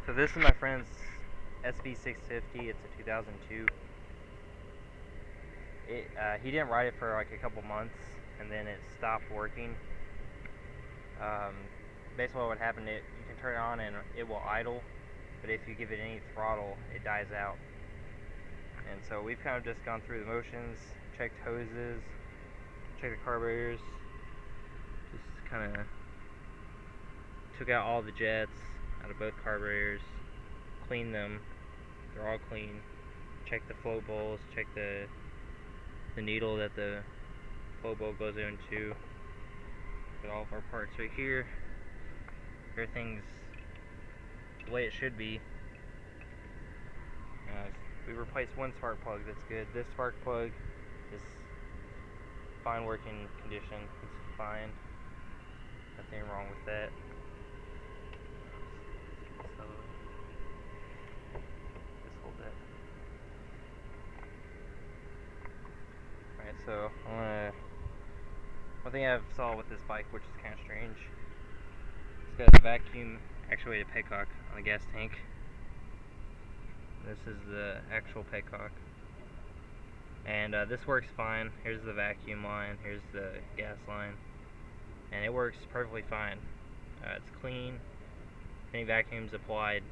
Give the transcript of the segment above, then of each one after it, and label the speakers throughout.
Speaker 1: So this is my friend's SV650. It's a 2002. He didn't ride it for like a couple months, and then it stopped working. Basically what would happen, you can turn it on and it will idle, but if you give it any throttle, it dies out. And so we've kind of just gone through the motions, checked hoses, checked the carburetors, just kind of took out all the jets out of both carburetors, cleaned them, they're all clean, checked the float bowls, checked the needle that the float bowl goes into. Got all of our parts right here. Everything's the way it should be. We replaced one spark plug, that's good. This spark plug is fine working condition. It's fine. Nothing wrong with that. So, just hold that. Alright, so one thing I've saw with this bike, which is kind of strange, it's got a vacuum actuated petcock on the gas tank. This is the actual petcock, and this works fine. Here's the vacuum line, here's the gas line, and it works perfectly fine. It's clean. If any vacuum's applied,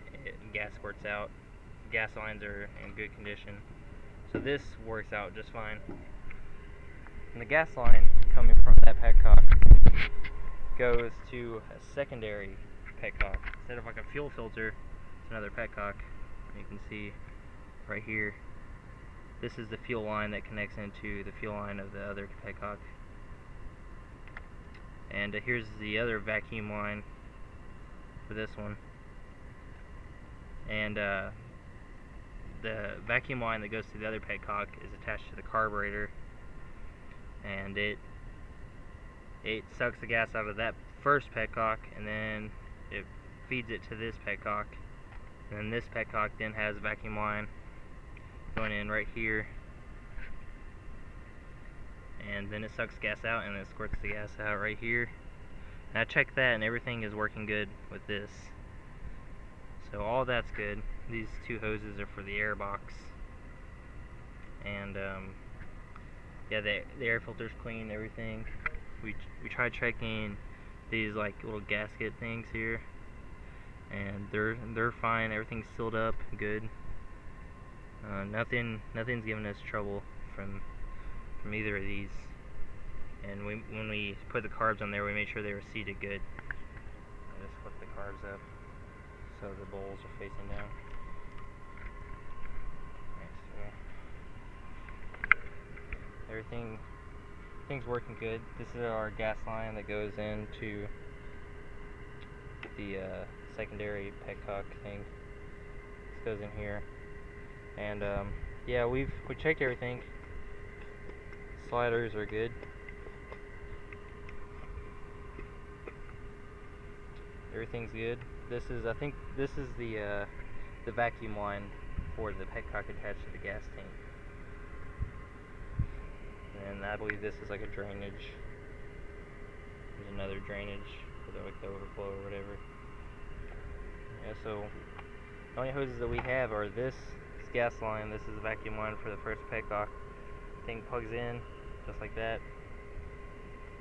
Speaker 1: gas squirts out. Gas lines are in good condition, so this works out just fine. And the gas line coming from that petcock goes to a secondary petcock. Instead of like a fuel filter, it's another petcock. You can see right here, this is the fuel line that connects into the fuel line of the other petcock. And here's the other vacuum line for this one. And the vacuum line that goes to the other petcock is attached to the carburetor, and it sucks the gas out of that first petcock, and then it feeds it to this petcock. And then this petcock then has a vacuum line going in right here, and then it sucks gas out and it squirts the gas out right here. And I checked that and everything is working good with this, so all that's good. These two hoses are for the air box, and yeah, the air filter's clean, everything. We tried checking these like little gasket things here, and they're fine. Everything's sealed up good. Nothing's giving us trouble from either of these. And when we put the carbs on there, we made sure they were seated good. I just flip the carbs up so the bowls are facing down. Right, so everything's working good. This is our gas line that goes into the secondary petcock thing. This goes in here, and yeah, we checked everything. Sliders are good. Everything's good. I think this is the vacuum line for the petcock attached to the gas tank, and I believe this is like a drainage. There's another drainage for the overflow or whatever. Yeah, so the only hoses that we have are this gas line. This is the vacuum line for the first petcock. Thing plugs in just like that,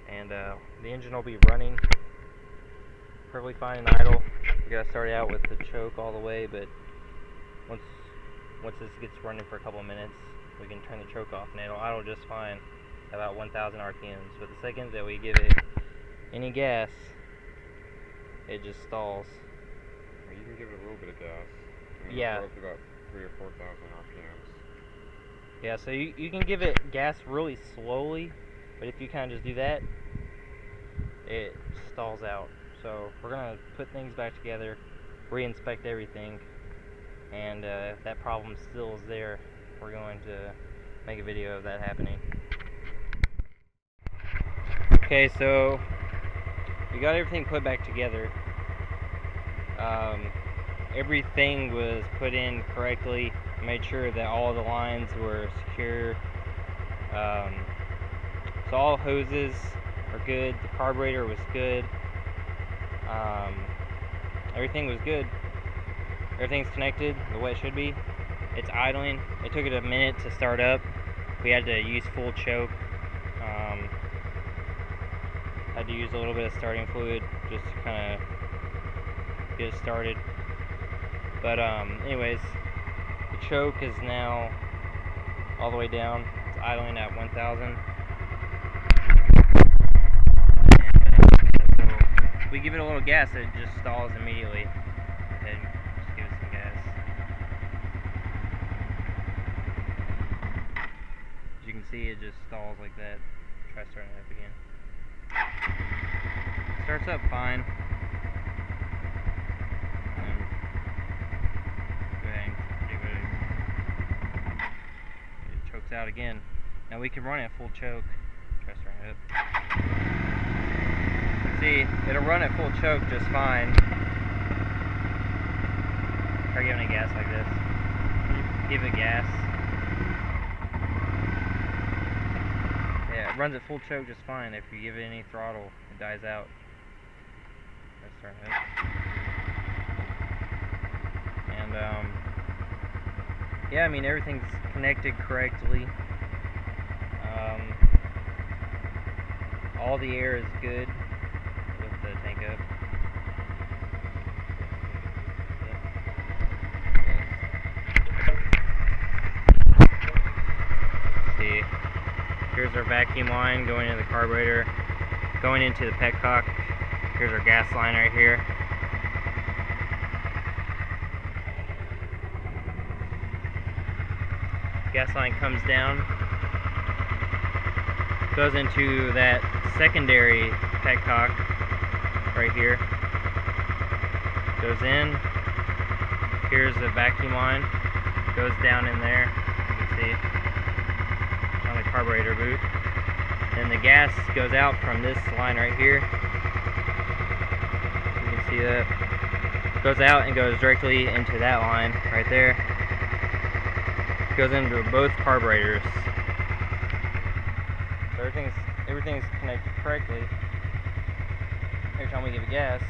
Speaker 1: and the engine will be running perfectly fine and idle. We gotta start out with the choke all the way, but once this gets running for a couple of minutes, we can turn the choke off and it'll idle just fine at about 1,000 RPMs. But the second that we give it any gas, it just stalls.
Speaker 2: You can give it a little bit of gas.
Speaker 1: Yeah.
Speaker 2: Go up to about 3,000 or 4,000 RPMs.
Speaker 1: Yeah, so you can give it gas really slowly, but if you kind of just do that, it stalls out. So we're gonna put things back together, re-inspect everything, and if that problem still is there, we're going to make a video of that happening. Okay, so we got everything put back together. Everything was put in correctly. Made sure that all the lines were secure. So all hoses are good. The carburetor was good. Everything was good. everything's connected the way it should be. It's idling. It took it a minute to start up. We had to use full choke. Had to use a little bit of starting fluid just to kind of get it started. But anyways, the choke is now all the way down. It's idling at 1,000. So if we give it a little gas, it just stalls immediately. Go ahead and just give it some gas. As you can see, it just stalls like that. Try starting it up again. Starts up fine. Go ahead and give it chokes out again. Now we can run it full choke. Try starting it up. See, it'll run at full choke just fine. Try giving it gas like this. Give it gas. Yeah, it runs at full choke just fine. If you give it any throttle, it dies out. Let's start it. And yeah, I mean everything's connected correctly. All the air is good with the tank up. See, here's our vacuum line going into the carburetor, going into the petcock. Here's our gas line right here. Gas line comes down, goes into that secondary petcock right here. Goes in. Here's the vacuum line. Goes down in there. You can see on the carburetor boot. Then the gas goes out from this line right here. You can see that. Goes out and goes directly into that line right there. Goes into both carburetors. So everything's connected correctly. Every time we give it gas, it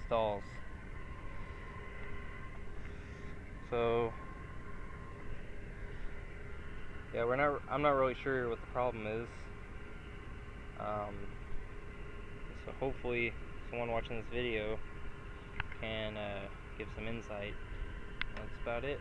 Speaker 1: stalls. So yeah, I'm not really sure what the problem is. So hopefully someone watching this video can give some insight. That's about it.